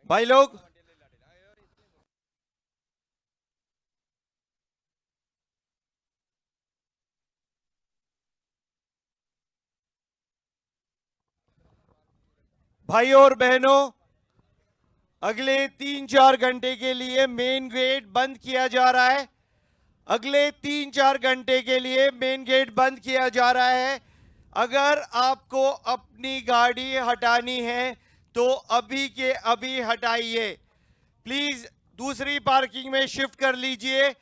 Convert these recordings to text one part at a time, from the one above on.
भाई लोग, भाई और बहनों, अगले 3-4 घंटे के लिए मेन गेट बंद किया जा रहा है। अगले 3-4 घंटे के लिए मेन गेट बंद किया जा रहा है। अगर आपको अपनी गाड़ी हटानी है तो अभी के अभी हटाइए। प्लीज दूसरी पार्किंग में शिफ्ट कर लीजिए।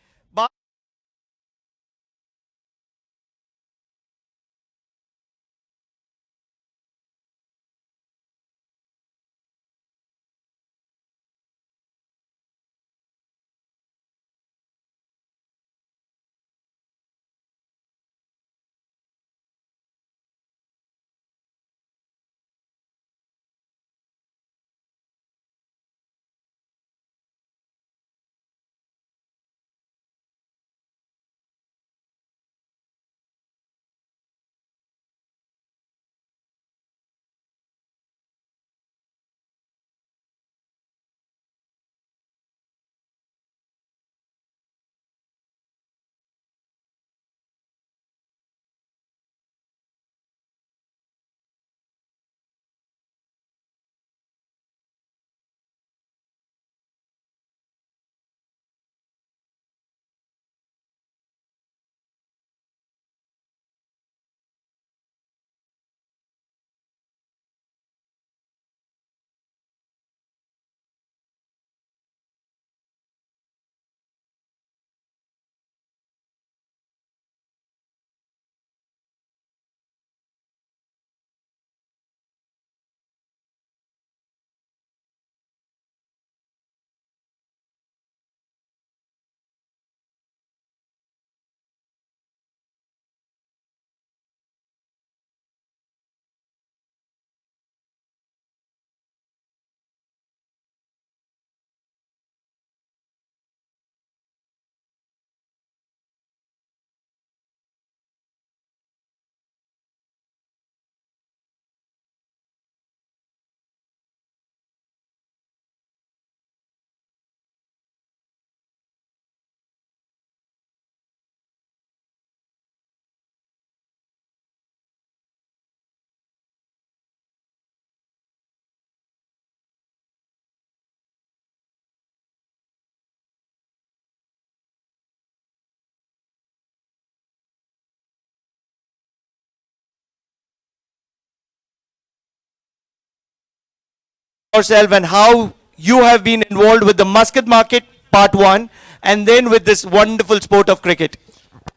Yourself and how you have been involved with the Muscat Market Part 1 and then with this wonderful sport of cricket.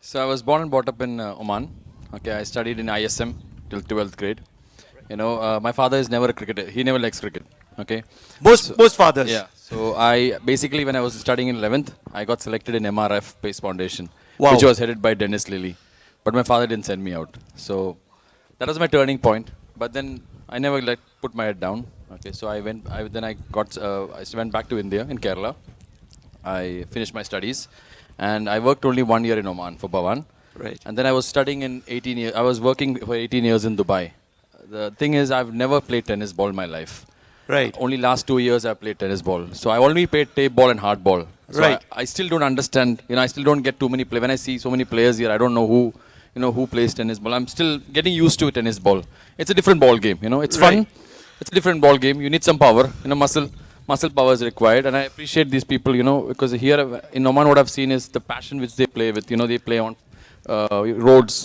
So I was born and brought up in Oman. Okay, I studied in ISM till 12th grade. My father is never a cricketer. He never likes cricket. Okay. Most fathers. Yeah. So I basically, when I was studying in 11th, I got selected in MRF Pace Foundation, Wow. which was headed by Dennis Lilly. But my father didn't send me out. So that was my turning point. But then I never put my head down. Okay. So I went. I went back to India in Kerala. I finished my studies, and I worked only 1 year in Oman for Bhavan. Right. And then I was studying in 18 years. I was working for 18 years in Dubai. The thing is, I've never played tennis ball in my life. Right. Only last 2 years I've played tennis ball. So I only played tape ball and hard ball. So Right. I still don't understand. I still don't get too many play. When I see so many players here, I don't know who plays tennis ball. I'm still getting used to tennis ball. It's a different ball game. It's Right. fun. It's a different ball game. You need some power. Muscle power is required. And I appreciate these people. Because here in Oman, what I've seen is the passion which they play with. They play on roads.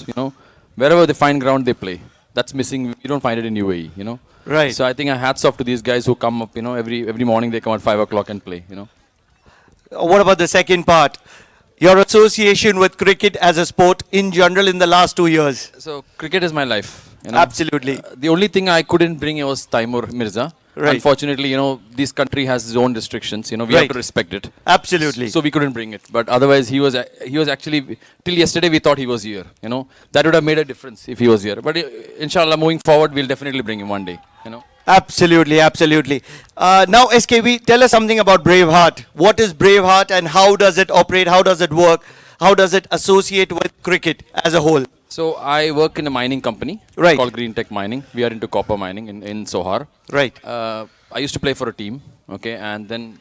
Wherever they find ground, they play. That's missing. You don't find it in UAE. Right. So I think hats off to these guys who come up, every morning they come at 5 o'clock and play, What about the second part? Your association with cricket as a sport in general in the last 2 years. So cricket is my life. Absolutely. The only thing I couldn't bring was Taimur Mirza. Right. Unfortunately, this country has its own restrictions. We have Right. to respect it. Absolutely. So we couldn't bring it. But otherwise, he was actually till yesterday we thought he was here. That would have made a difference if he was here. But inshallah, moving forward, we'll definitely bring him one day. Absolutely, absolutely. Now, SKV, tell us something about Braveheart. What is Braveheart and how does it operate? How does it work? How does it associate with cricket as a whole? So I work in a mining company Right. called Green Tech Mining. We are into copper mining in Sohar. Right. I used to play for a team. Okay, and then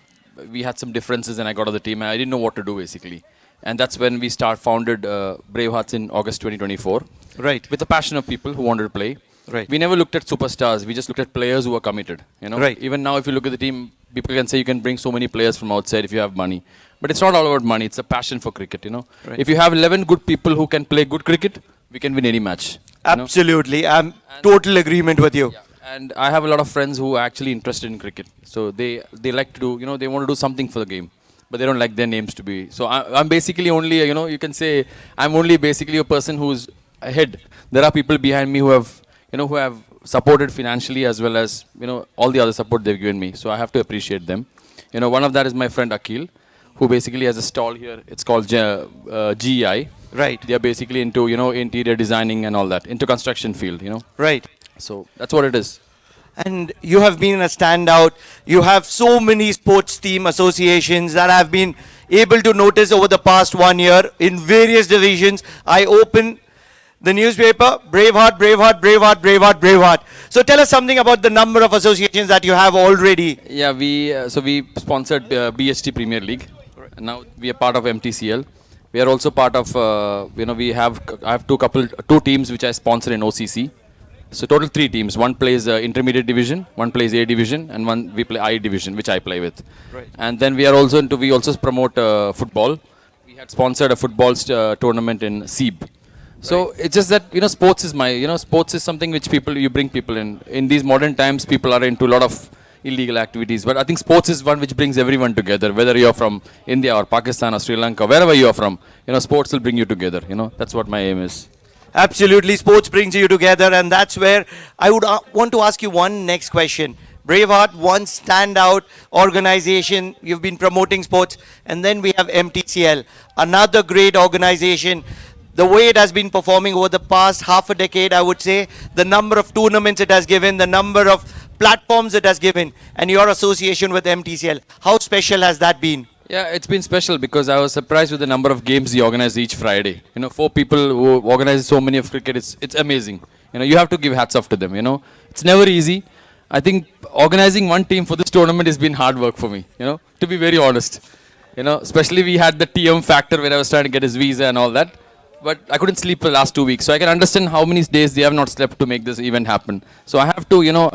we had some differences, and I got on the team, and I didn't know what to do basically. And that's when we founded Brave Hearts in August 2024. Right. With the passion of people who wanted to play. Right. We never looked at superstars. We just looked at players who were committed. You know. Right. Even now, if you look at the team, people can say you can bring so many players from outside if you have money. But it's not all about money. It's a passion for cricket. You know. Right. If you have 11 good people who can play good cricket, we can win any match. You know? Absolutely. I'm total agreement with you. Yeah. And I have a lot of friends who are actually interested in cricket. So they like to do, you know, they want to do something for the game, but they don't like their names to be. So I'm basically only, you know, you can say I'm only basically a person who's ahead. There are people behind me who have, you know, who have supported financially as well as, you know, all the other support they've given me. So I have to appreciate them. You know, one of that is my friend Akhil, who basically has a stall here. It's called GEI. Right. They are basically into, you know, interior designing and all that, into construction field, you know. Right. So that's what it is. And you have been a standout. You have so many sports team associations that I've been able to notice over the past 1 year in various divisions. I open the newspaper, Braveheart, Braveheart, Braveheart, Braveheart, Braveheart. So tell us something about the number of associations that you have already. Yeah, we sponsored BHT Premier League. Now we are part of MTCL. We are also part of you know, I have two teams which I sponsor in OCC. So total 3 teams. One plays intermediate division, one plays A division, and one we play I division, which I play with. Right. And then we also promote football. We had sponsored a football tournament in SEEB. So it's just that, you know, sports is something which you bring people in. In these modern times, people are into a lot of illegal activities. But I think sports is one which brings everyone together, whether you're from India or Pakistan or Sri Lanka, wherever you're from. You know, sports will bring you together. You know, that's what my aim is. Absolutely, sports brings you together, and that's where I would want to ask you one next question. Braveheart, one standout organization. You've been promoting sports, and then we have MTCL, another great organization. The way it has been performing over the past half a decade, I would say, the number of tournaments it has given, the number of platforms it has given, and your association with MTCL. How special has that been? Yeah, it's been special because I was surprised with the number of games we organize each Friday. You know, 4 people who organize so many of cricket, it's amazing. You know, you have to give hats off to them, you know. It's never easy. I think organizing one team for this tournament has been hard work for me, you know, to be very honest. You know, especially we had the TM factor where I was trying to get his visa and all that. But I couldn't sleep for the last 2 weeks. So I can understand how many days they have not slept to make this event happen. So I have to, you know,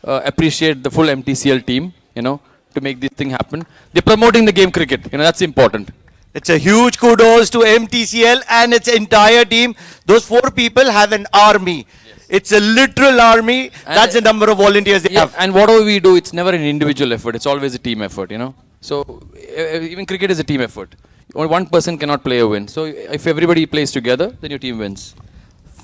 appreciate the full MTCL team, you know, to make this thing happen. They're promoting the game cricket. You know, that's important. It's a huge kudos to MTCL and its entire team. Those 4 people have an army. Yes. It's a literal army. And that's the number of volunteers they have. And whatever we do, it's never an individual effort. It's always a team effort, you know. So even cricket is a team effort. Only one person cannot play a win. So if everybody plays together, then your team wins.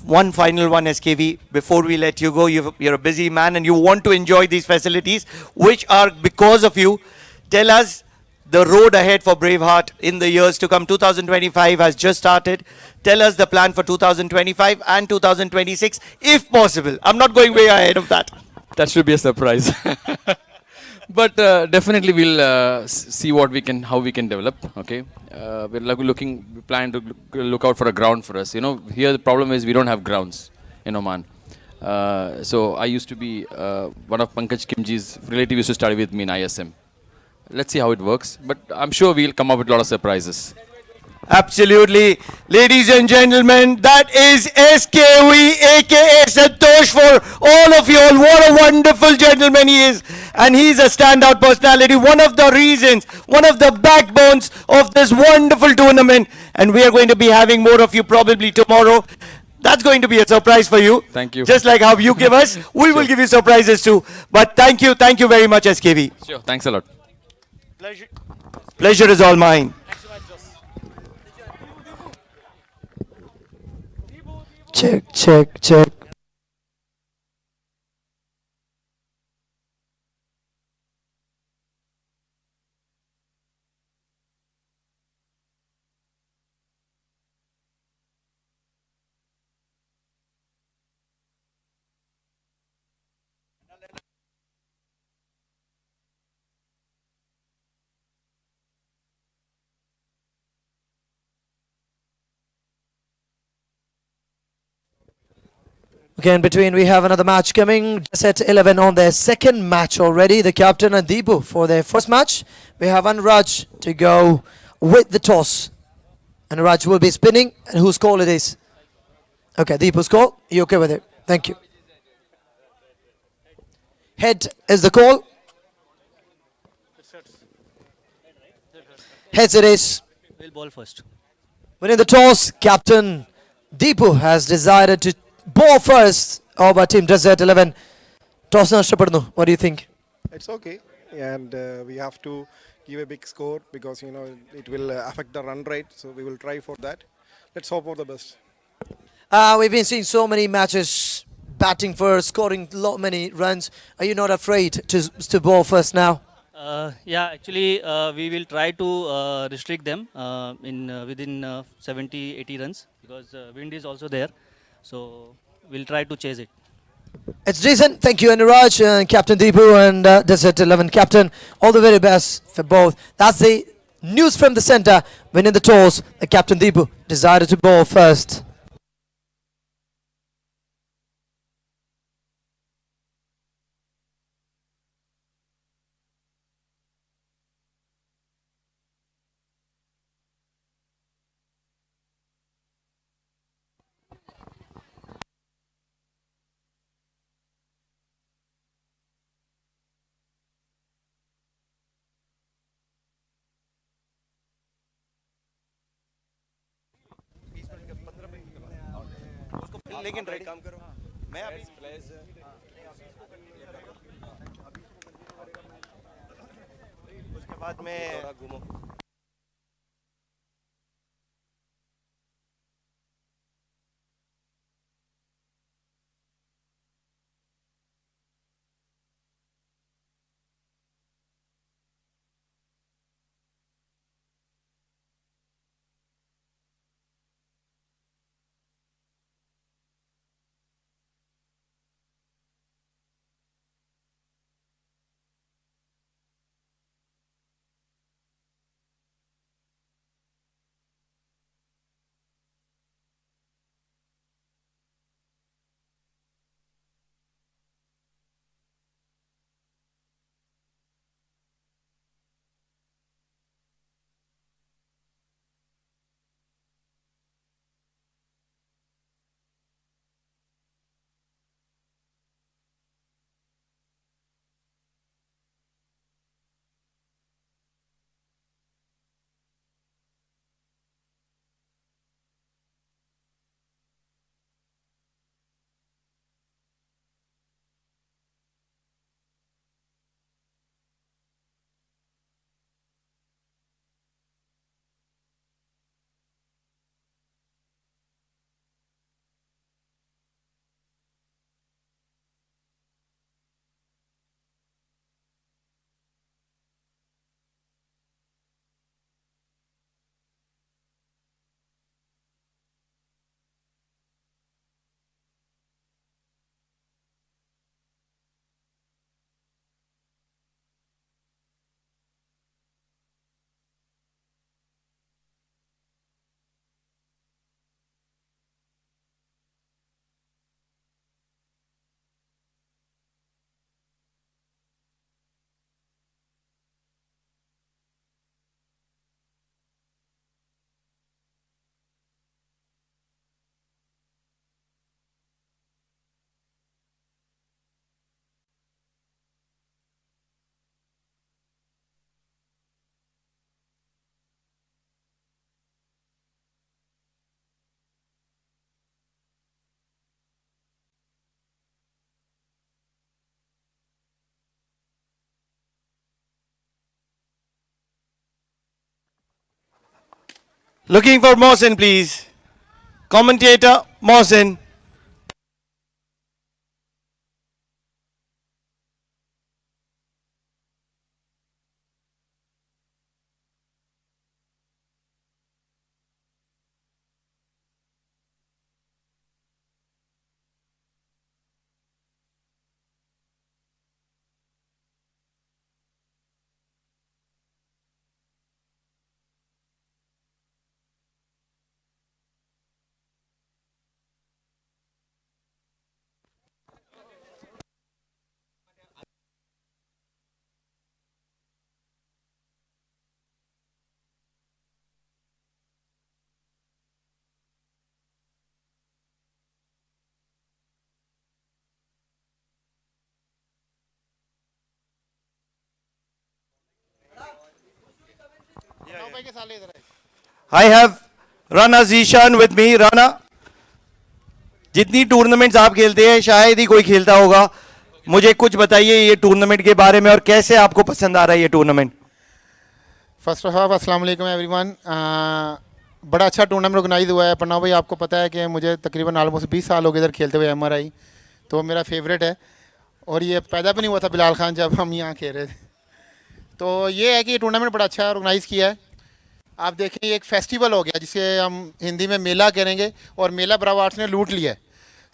One final one, SKV, before we let you go. You're a busy man and you want to enjoy these facilities, which are because of you. Tell us the road ahead for Braveheart in the years to come. 2025 has just started. Tell us the plan for 2025 and 2026, if possible. I'm not going way ahead of that. That should be a surprise. But definitely we'll see how we can develop. Okay, we plan to look out for a ground for us. You know, here the problem is we don't have grounds in Oman. So I used to be one of Pankaj Kimji's relative used to study with me in ISM. Let's see how it works, but I'm sure we'll come up with a lot of surprises. Absolutely. Ladies and gentlemen, that is SKV, aka Santosh, for all of you all. What a wonderful gentleman he is. And he's a standout personality, one of the reasons, one of the backbones of this wonderful tournament. And we are going to be having more of you probably tomorrow. That's going to be a surprise for you. Thank you. Just like how you give us, we will give you surprises too. But thank you very much, SKV. Sure, thanks a lot. Pleasure is all mine. Check, check, check. Okay, in between we have another match coming. Set 11 on their second match already. The captain and Deepu for their first match. We have Anuraj to go with the toss. Anuraj will be spinning. And whose call it is? Okay, Deepu's call. You okay with it? Thank you. Head is the call. Heads it is. We'll ball first. Winning the toss, Captain Deepu has decided to ball first over Team Desert 11. Toss nashtapadunu. What do you think? It's okay, and we have to give a big score because it will affect the run rate. So we will try for that. Let's hope for the best. We've been seeing so many matches batting first, scoring many runs. Are you not afraid to bowl first now? Yeah, actually, we will try to restrict them within 70, 80 runs because wind is also there. So we'll try to chase it. It's decent. Thank you, Anuraj, Captain Deepu, and Desert 11 Captain. All the very best for both. That's the news from the centre. Winning the toss, the Captain Deepu decided to bowl first. लेकिन ready काम करो मैं अभी उसके बाद में घूमो Looking for Mohsin, please. Commentator Mohsin. I have Rana Zishan with me. Rana, जितनी टूर्नामेंट्स आप खेलते हैं शायद ही कोई खेलता होगा. मुझे कुछ बताइए ये टूर्नामेंट के बारे में और कैसे आपको पसंद आ रहा है ये टूर्नामेंट. फर्स्ट ऑफ ऑल अस्सलाम वालेकुम एवरीवन. बड़ा अच्छा टूर्नामेंट ऑर्गेनाइज हुआ है. प्रणव भाई आपको पता है कि मुझे तकरीबन ऑलमोस्ट 20 साल हो गए इधर खेलते हुए MRI, तो मेरा फेवरेट है. और ये पैदा भी नहीं हुआ था बिलाल खान जब हम यहाँ खेल रहे थे. तो ये है कि ये टूर्नामेंट बड़ा अच्छा ऑर्गेनाइज़ किया है. आप देखें ये एक फेस्टिवल हो गया जिसे हम हिंदी में मेला करेंगे, और मेला ब्रावो आर्ट्स ने लूट लिया है.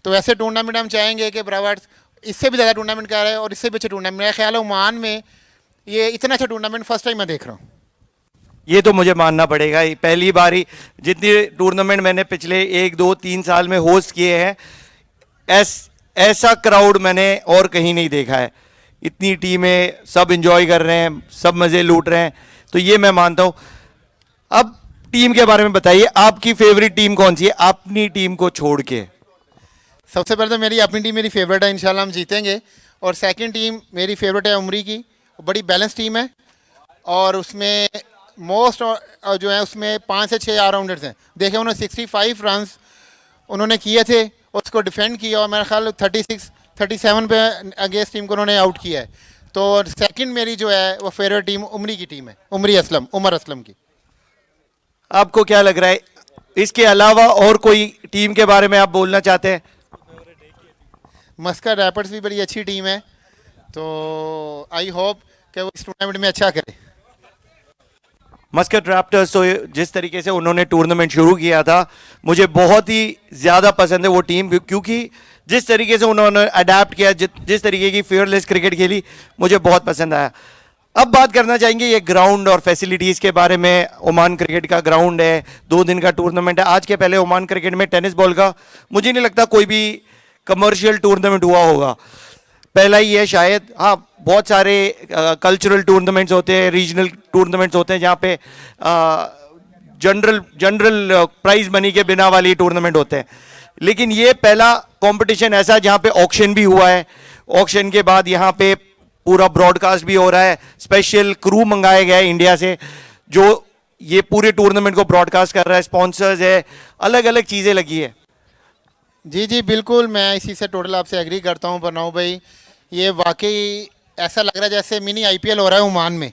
तो ऐसे टूर्नामेंट हम चाहेंगे कि ब्रावो आर्ट्स इससे भी ज़्यादा टूर्नामेंट कर रहा है और इससे भी अच्छे टूर्नामेंट. मेरा ख्याल है ओमान में ये इतना अच्छा टूर्नामेंट फर्स्ट टाइम मैं देख रहा हूँ. ये तो मुझे मानना पड़ेगा. ये पहली बार ही जितनी टूर्नामेंट मैंने पिछले 1-2-3 साल में होस्ट किए हैं ऐसा क्राउड मैंने और कहीं नहीं देखा है. इतनी टीमें सब एंजॉय कर रहे हैं, सब मज़े लूट रहे हैं, तो ये मैं मानता हूँ. अब टीम के बारे में बताइए, आपकी फेवरेट टीम कौन सी है अपनी टीम को छोड़ के. सबसे पहले तो मेरी अपनी टीम मेरी फेवरेट है, इंशाल्लाह हम जीतेंगे. और सेकंड टीम मेरी फेवरेट है उमरी की. बड़ी बैलेंस टीम है और उसमें मोस्ट जो है उसमें 5 से 6 ऑलराउंडर्स हैं. देखे उन्होंने 65 रन उन्होंने किए थे, उसको डिफेंड किया और मेरा ख्याल 36-37 पे अगेंस्ट टीम को उन्होंने आउट किया है. तो सेकंड मेरी जो है वो फेवरेट टीम उमरी की टीम है, उमर असलम की. आपको क्या लग रहा है इसके अलावा और कोई टीम के बारे में आप बोलना चाहते हैं? मस्कट रैपर्स भी बड़ी अच्छी टीम है, तो आई होप कि वो इस टूर्नामेंट में अच्छा करे. मस्कट रैप्टर्स तो जिस तरीके से उन्होंने टूर्नामेंट शुरू किया था मुझे बहुत ही ज़्यादा पसंद है वो टीम, क्योंकि जिस तरीके से उन्होंने अडेप्ट किया, जिस तरीके की फेयरलेस क्रिकेट खेली, मुझे बहुत पसंद आया. अब बात करना चाहेंगे ये ग्राउंड और फैसिलिटीज़ के बारे में. ओमान क्रिकेट का ग्राउंड है, 2 दिन का टूर्नामेंट है. आज के पहले ओमान क्रिकेट में टेनिस बॉल का मुझे नहीं लगता कोई भी कमर्शियल टूर्नामेंट हुआ होगा, पहला ही है शायद. हाँ, बहुत सारे कल्चरल टूर्नामेंट्स होते हैं, रीजनल टूर्नामेंट्स होते हैं जहाँ पे जनरल प्राइज मनी के बिना वाली टूर्नामेंट होते हैं, लेकिन ये पहला कंपटीशन ऐसा जहाँ पे ऑक्शन भी हुआ है. ऑक्शन के बाद यहाँ पे पूरा ब्रॉडकास्ट भी हो रहा है. स्पेशल क्रू मंगाया गया है इंडिया से जो ये पूरे टूर्नामेंट को ब्रॉडकास्ट कर रहा है. स्पॉन्सर्स है, अलग अलग चीज़ें लगी है. जी जी बिल्कुल, मैं इसी से टोटल आपसे एग्री करता हूँ प्रणव भाई. ये वाकई ऐसा लग रहा है जैसे मिनी IPL हो रहा है ओमान में.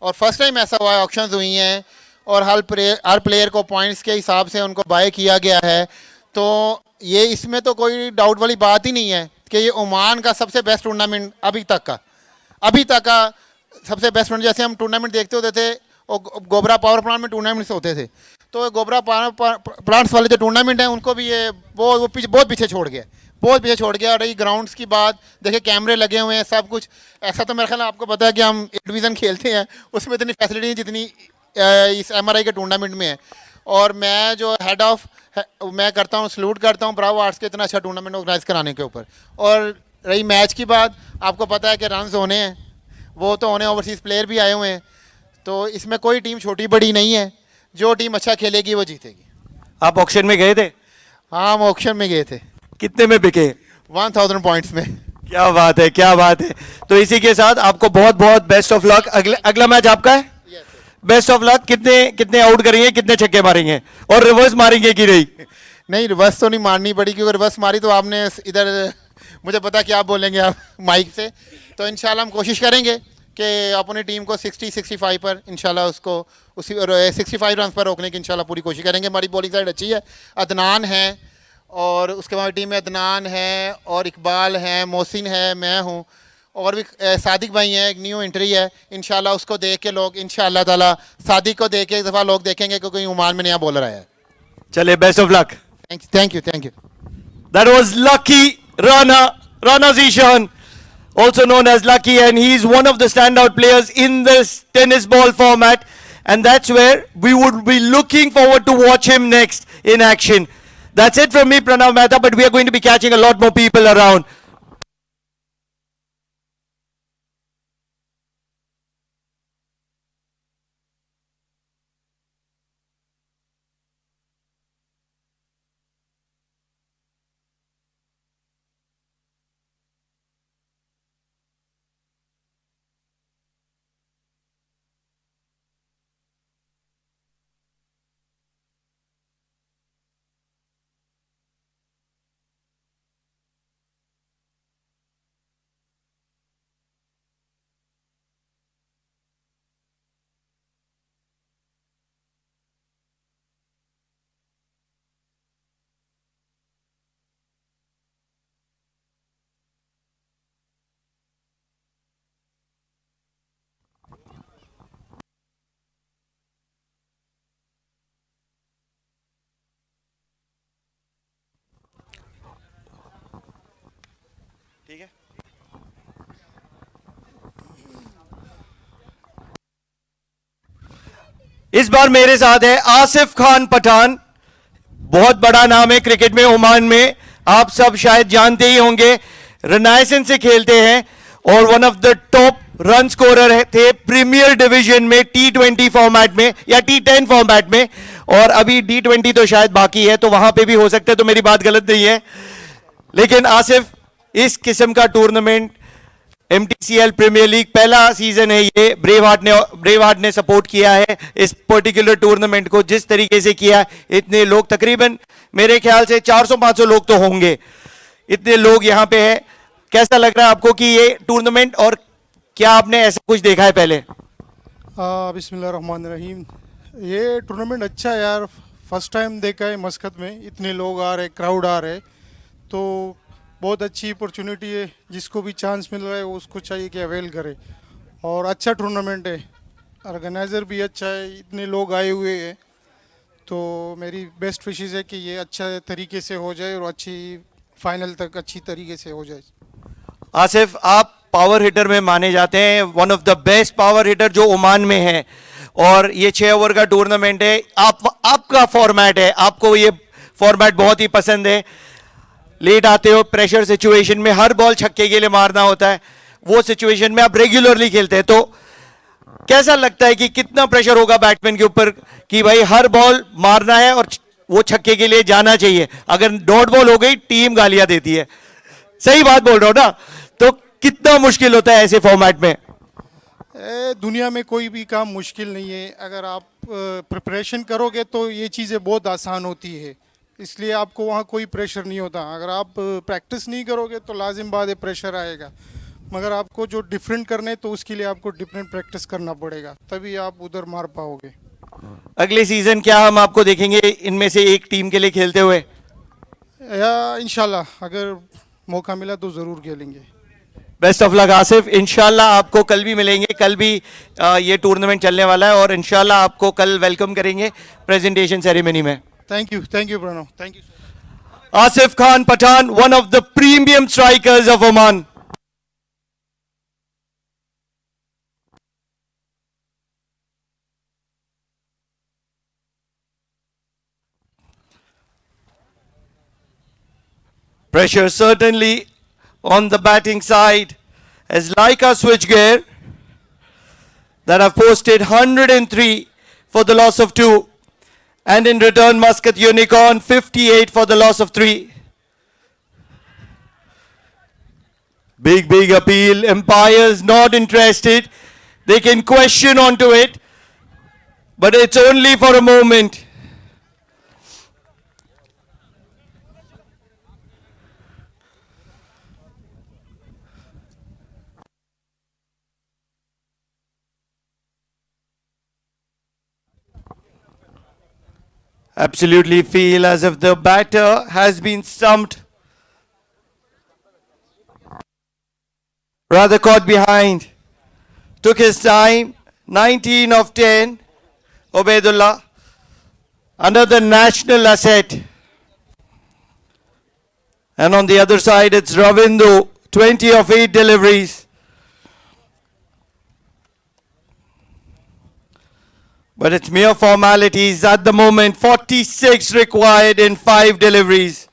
और फर्स्ट टाइम ऐसा हुआ है, ऑक्शंस हुई हैं और हर प्लेयर को पॉइंट्स के हिसाब से उनको बाय किया गया है. तो ये इसमें तो कोई डाउट वाली बात ही नहीं है कि ये ओमान का सबसे बेस्ट टूर्नामेंट अभी तक का सबसे बेस्ट टूर्नामेंट. जैसे हम टूर्नामेंट देखते होते थे और गोबरा पावर प्लांट में टूर्नामेंट्स होते थे, तो गोबरा पावर प्लांट्स वाले जो टूर्नामेंट हैं उनको भी ये बहुत पीछे छोड़ गया, बहुत पीछे छोड़ गया. और रही ग्राउंड्स की बात, देखिए कैमरे लगे हुए हैं, सब कुछ. ऐसा तो मेरे ख्याल आपको पता है कि हम ए डिवीज़न खेलते हैं, उसमें इतनी फैसिलिटी नहीं जितनी इस MRI के टूर्नामेंट में है. और मैं जो हेड ऑफ मैं करता हूँ, सल्यूट करता हूँ ब्रावो आर्ट्स के इतना अच्छा टूर्नामेंट ऑर्गेनाइज कराने के ऊपर. और रही मैच की बात, आपको पता है कि रन्स होने हैं, वो तो होने, ओवरसीज़ प्लेयर भी आए हुए हैं. तो इसमें कोई टीम छोटी बड़ी नहीं है, जो टीम अच्छा खेलेगी वो जीतेगी. आप ऑक्शन में गए थे? हाँ, हम ऑक्शन में गए थे. कितने में बिके? 1000 पॉइंट्स में. क्या बात है, क्या बात है. तो इसी के साथ आपको बहुत बहुत बेस्ट ऑफ लक. अगला मैच आपका है. Best of luck. कितने आउट करेंगे, कितने छक्के मारेंगे और रिवर्स मारेंगे कि नहीं? नहीं, रिवर्स तो नहीं मारनी पड़ी, क्योंकि रिवर्स मारी तो आपने इधर मुझे पता क्या बोलेंगे आप माइक से. तो इंशाल्लाह हम कोशिश करेंगे कि अपनी टीम को 60-65 पर इंशाल्लाह उसको उसी 65 रन पर रोकने की इंशाल्लाह पूरी कोशिश करेंगे. हमारी बॉलिंग साइड अच्छी है, अदनान है और उसके बाद टीम में अदनान है और इकबाल है, मोहसिन है, मैं हूँ और भी सादिक भाई हैं, एक न्यू एंट्री है. इंशाल्लाह उसको देख के लोग इंशाल्लाह ताला सादिक को देख के एक दफ़ा लोग देखेंगे क्योंकि ओमान में नया बॉलर आया है. चले, best of luck. Thank you. That was Lucky Rana Zishan, also known as Lucky, and he's one of the standout players in this tennis ball format, and that's where we would be looking forward to watch him next in action. That's it from me, Pranav Mehta, but we are going to be catching a lot more people around. ठीक है। इस बार मेरे साथ है आसिफ खान पठान, बहुत बड़ा नाम है क्रिकेट में ओमान में, आप सब शायद जानते ही होंगे। रिनाइसेंस से खेलते हैं और one of the top run scorer थे प्रीमियर डिवीजन में, T20 फॉर्मेट में या T10 फॉर्मेट में, और अभी D20 तो शायद बाकी है, तो वहां पे भी हो सकता है, तो मेरी बात गलत नहीं है। लेकिन आसिफ, इस किस्म का टूर्नामेंट MTCL प्रीमियर लीग पहला सीजन है ये, ब्रेवहार्ट ने सपोर्ट किया है इस पर्टिकुलर टूर्नामेंट को, जिस तरीके से किया, इतने लोग, तकरीबन मेरे ख्याल से 400-500 लोग तो होंगे, इतने लोग यहाँ पे हैं। कैसा लग रहा है आपको कि ये टूर्नामेंट, और क्या आपने ऐसा कुछ देखा है पहले? बिस्मिल्लाहिर्रहमानिर्रहीम। ये टूर्नामेंट अच्छा है यार, फर्स्ट टाइम देखा है मस्कत में, इतने लोग आ रहे, क्राउड आ रहे, तो बहुत अच्छी अपॉर्चुनिटी है। जिसको भी चांस मिल रहा है उसको चाहिए कि अवेल करे, और अच्छा टूर्नामेंट है, ऑर्गेनाइज़र भी अच्छा है, इतने लोग आए हुए हैं, तो मेरी बेस्ट विशेज़ है कि ये अच्छा तरीके से हो जाए और अच्छी फाइनल तक अच्छी तरीके से हो जाए। आसिफ, आप पावर हिटर में माने जाते हैं, one of the best power hitter जो ओमान में है, और ये 6 ओवर का टूर्नामेंट है, आपका फॉर्मेट है, आपको ये फॉर्मेट बहुत ही पसंद है। लेट आते हो, प्रेशर सिचुएशन में हर बॉल छक्के के लिए मारना होता है, वो सिचुएशन में आप रेगुलरली खेलते हैं, तो कैसा लगता है कि कितना प्रेशर होगा बैट्समैन के ऊपर कि भाई हर बॉल मारना है और वो छक्के के लिए जाना चाहिए, अगर डॉट बॉल हो गई टीम गालियां देती है, सही बात बोल रहा हूं ना? तो कितना मुश्किल होता है ऐसे फॉर्मेट में? दुनिया में कोई भी काम मुश्किल नहीं है, अगर आप प्रिपरेशन करोगे तो ये चीज़ें बहुत आसान होती है, इसलिए आपको वहाँ कोई प्रेशर नहीं होता। अगर आप प्रैक्टिस नहीं करोगे तो लाजिम बात है प्रेशर आएगा, मगर आपको जो डिफरेंट करने तो उसके लिए आपको डिफरेंट प्रैक्टिस करना पड़ेगा, तभी आप उधर मार पाओगे। अगले सीजन क्या हम आपको देखेंगे इनमें से एक टीम के लिए खेलते हुए? या इंशाल्लाह अगर मौका मिला तो ज़रूर खेलेंगे। बेस्ट ऑफ लक आसिफ, इंशाल्लाह आपको कल भी मिलेंगे, कल भी ये टूर्नामेंट चलने वाला है, और इंशाल्लाह आपको कल वेलकम करेंगे प्रेजेंटेशन सेरेमनी में। Thank you Pranav, thank you. Asif Khan Pathan, one of the premium strikers of Oman. Pressure certainly on the batting side, as Laika switchgear that have posted 103 for the loss of 2. And in return, Muscat Unicorn 58 for the loss of 3. Big appeal. Umpires not interested. They can question onto it, but it's only for a moment. Absolutely feel as if the batter has been stumped, rather caught behind. Took his time, 19 of 10, Obaidullah, another national asset. And on the other side, it's Ravindu, 20 of 8 deliveries. But it's mere formalities at the moment. 46 required in 5 deliveries.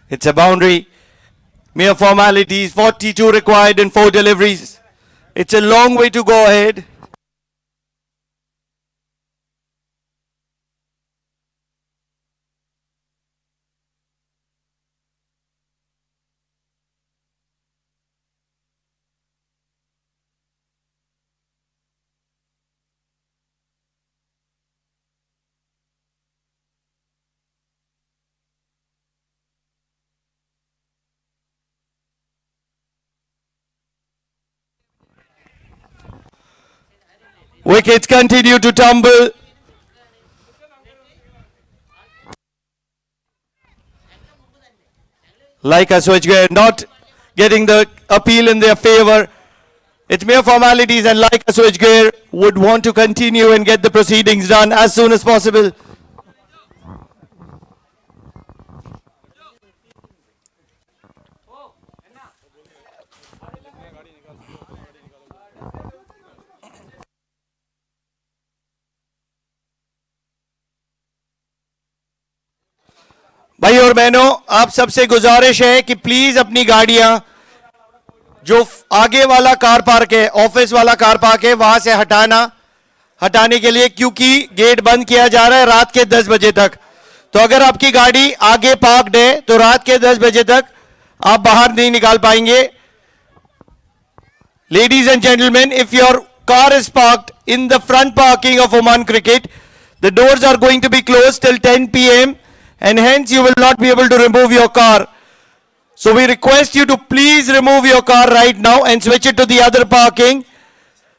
It's a boundary. Mere formalities. 42 required in 4 deliveries. It's a long way to go ahead. Wickets continue to tumble. Leica switchgear not getting the appeal in their favor. It's mere formalities, and Leica switchgear would want to continue and get the proceedings done as soon as possible. भाई और बहनों, आप सबसे गुजारिश है कि please अपनी गाड़ियां जो आगे वाला कार पार्क है, ऑफिस वाला कार पार्क है, वहां से हटाने के लिए, क्योंकि गेट बंद किया जा रहा है रात के 10 बजे तक। तो अगर आपकी गाड़ी आगे पार्क्ड है तो रात के 10 बजे तक आप बाहर नहीं निकाल पाएंगे। Ladies and gentlemen, if your car is parked in the front parking of Oman Cricket, the doors are going to be closed till 10 p.m. and hence you will not be able to remove your car. So we request you to please remove your car right now and switch it to the other parking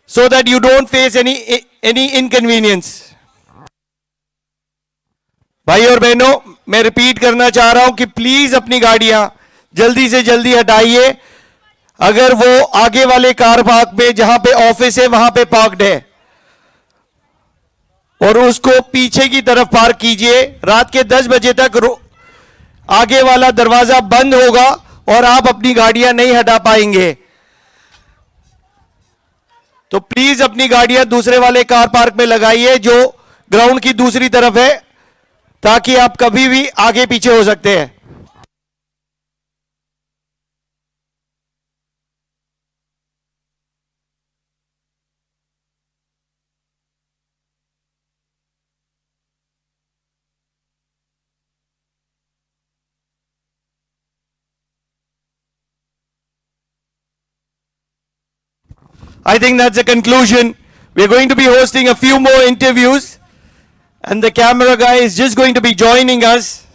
so that you don't face any inconvenience. भाई और बहनों, मैं repeat करना चाह रहा हूं कि please अपनी गाड़ियां जल्दी से जल्दी हटाइए। अगर वो आगे वाले कार पार्क में जहां पे ऑफिस है वहां पे पार्क्ड है, और उसको पीछे की तरफ पार्क कीजिए। रात के 10 बजे तक आगे वाला दरवाजा बंद होगा और आप अपनी गाड़ियां नहीं हटा पाएंगे। तो प्लीज अपनी गाड़ियां दूसरे वाले कार पार्क में लगाइए जो ग्राउंड की दूसरी तरफ है, ताकि आप कभी भी आगे पीछे हो सकते हैं। I think that's the conclusion. We're going to be hosting a few more interviews, and the camera guy is just going to be joining us.